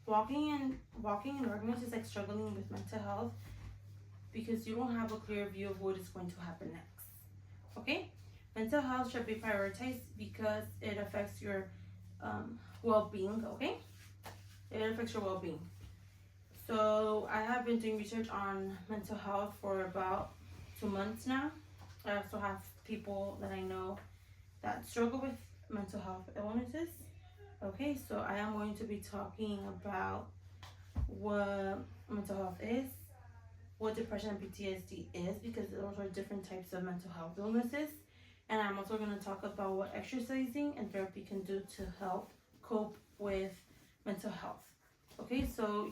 walking in darkness is like struggling with mental health because you don't have a clear view of what is going to happen next. Okay? Mental health should be prioritized because it affects your well-being. Okay? It affects your well-being. So I have been doing research on mental health for about 2 months now. I also have people that I know that struggle with mental health illnesses. Okay, so I am going to be talking about what mental health is, what depression and PTSD is, because those are different types of mental health illnesses. And I'm also going to talk about what exercising and therapy can do to help cope with mental health. Okay, so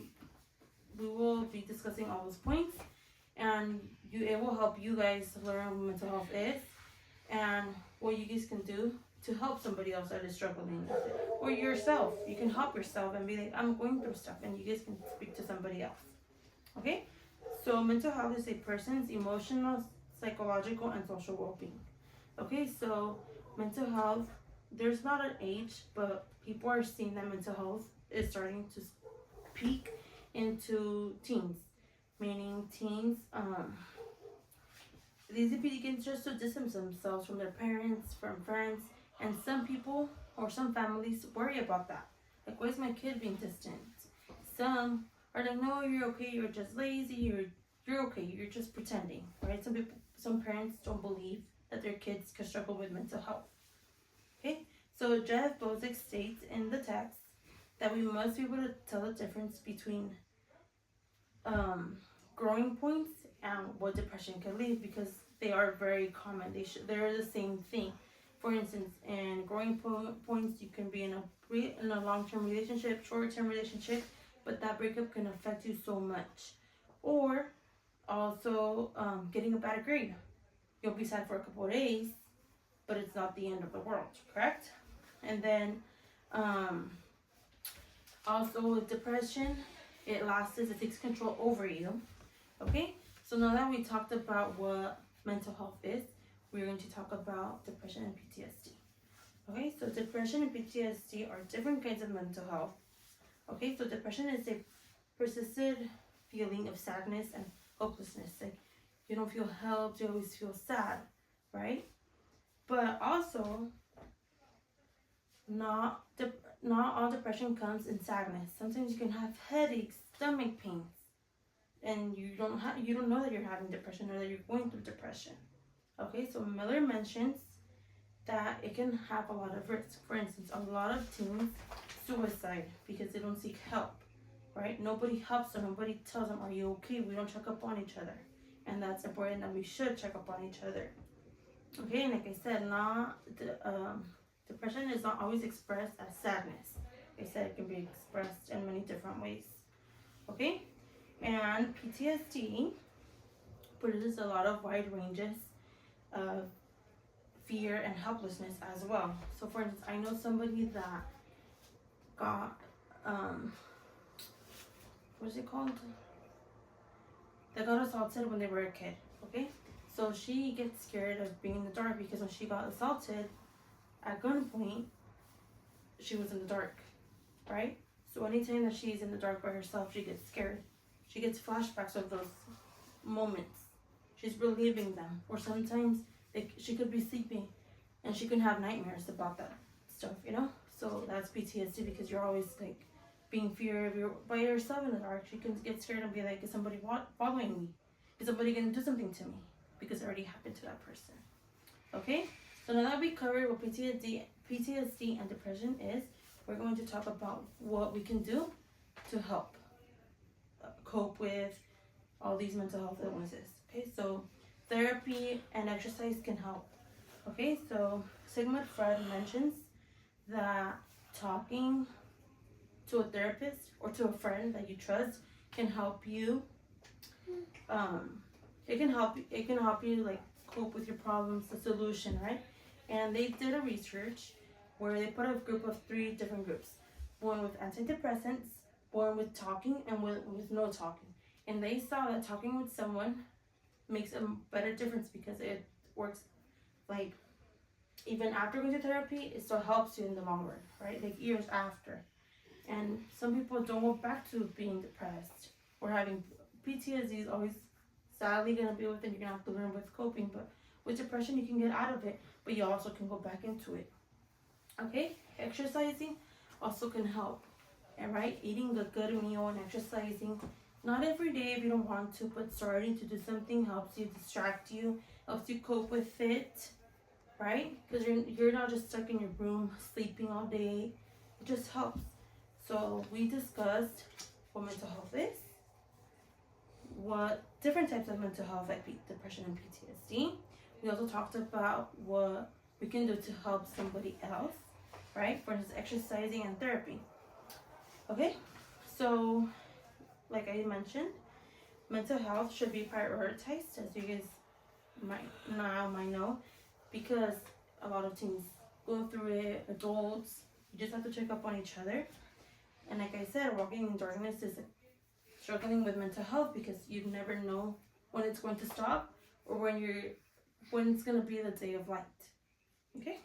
we will be discussing all those points, and it will help you guys learn what mental health is and what you guys can do to help somebody else that is struggling with it, or yourself. You can help yourself and be like, I'm going through stuff, and you guys can speak to somebody else. Okay, so mental health is a person's emotional, psychological, and social well-being. Okay, so mental health, there's not an age, but people are seeing that mental health is starting to peak into teens, meaning teens these begin just to distance themselves from their parents, from friends, and some people or some families worry about that. Like, why is my kid being distant? Some are like, no, you're okay, you're just lazy, you're okay, you're just pretending, right? Some parents don't believe that their kids can struggle with mental health. Okay, so Jeff Bozick states in the text that we must be able to tell the difference between growing points and what depression can lead, because they are very common. They're the same thing. For instance, in growing points, you can be in a long-term relationship, short-term relationship, but that breakup can affect you so much. Or also getting a bad grade. You'll be sad for a couple of days, but it's not the end of the world, correct? And then also with depression, it takes control over you. Okay, so now that we talked about what mental health is, we're going to talk about depression and PTSD. Okay, so depression and PTSD are different kinds of mental health. Okay, so depression is a persistent feeling of sadness and hopelessness. Like, you don't feel helped, you always feel sad, right? But also, not all depression comes in sadness. Sometimes you can have headaches, stomach pains, and you don't know that you're having depression or that you're going through depression. Okay, so Miller mentions that it can have a lot of risks. For instance, a lot of teens suicide because they don't seek help, right? Nobody helps them. Nobody tells them, are you okay? We don't check up on each other. And that's important, that we should check up on each other. Okay, and like I said, depression is not always expressed as sadness. Like I said, it can be expressed in many different ways. Okay, and PTSD produces a lot of wide ranges of fear and helplessness as well. So for instance, I know somebody that got what is it called? That got assaulted when they were a kid. Okay, so she gets scared of being in the dark because when she got assaulted at gunpoint, she was in the dark, right? So anytime that she's in the dark by herself, she gets scared. She gets flashbacks of those moments. She's reliving them. Or sometimes she could be sleeping and she can have nightmares about that stuff, you know? So that's PTSD, because you're always like being feared. If you're by yourself in the dark, she can get scared and be like, is somebody following me? Is somebody going to do something to me? Because it already happened to that person. Okay? So now that we covered what PTSD and depression is, we're going to talk about what we can do to help cope with all these mental health illnesses. Okay, so therapy and exercise can help. Okay, so Sigmund Freud mentions that talking to a therapist or to a friend that you trust can help you. It can help you like cope with your problems, the solution, right? And they did a research where they put a group of 3 different groups: one with antidepressants, one with talking, and with no talking. And they saw that talking with someone makes a better difference because it works, like, even after going to therapy, it still helps you in the long run, right? Like years after. And some people don't go back to being depressed or having PTSD is always sadly gonna be with it. You're gonna have to learn with coping, but with depression you can get out of it, but you also can go back into it. Okay, exercising also can help. All right, eating a good meal and exercising, not every day if you don't want to, but starting to do something helps you distract you, helps you cope with it, right? Because you're not just stuck in your room sleeping all day. It just helps. So we discussed what mental health is, what different types of mental health like depression and PTSD. We also talked about what we can do to help somebody else, right? For instance, exercising and therapy. Okay, so like I mentioned, mental health should be prioritized, as you guys might know, because a lot of teens go through it. Adults, you just have to check up on each other. And like I said, walking in darkness is struggling with mental health because you never know when it's going to stop or when it's going to be the day of light. Okay?